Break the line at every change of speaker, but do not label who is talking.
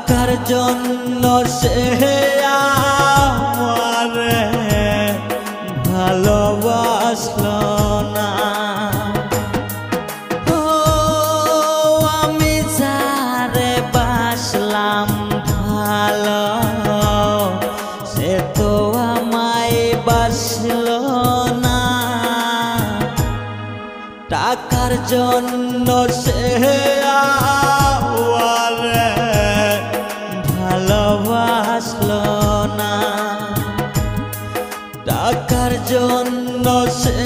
টাকার জন্য সে আমারে ভালোবাসলো না। ও আমি যারে বাসলাম ভালো সে তো আমায় বাসলো না। টাকার জন্য সে আমারে ভালোবাসলো না। টাকার জন্য সে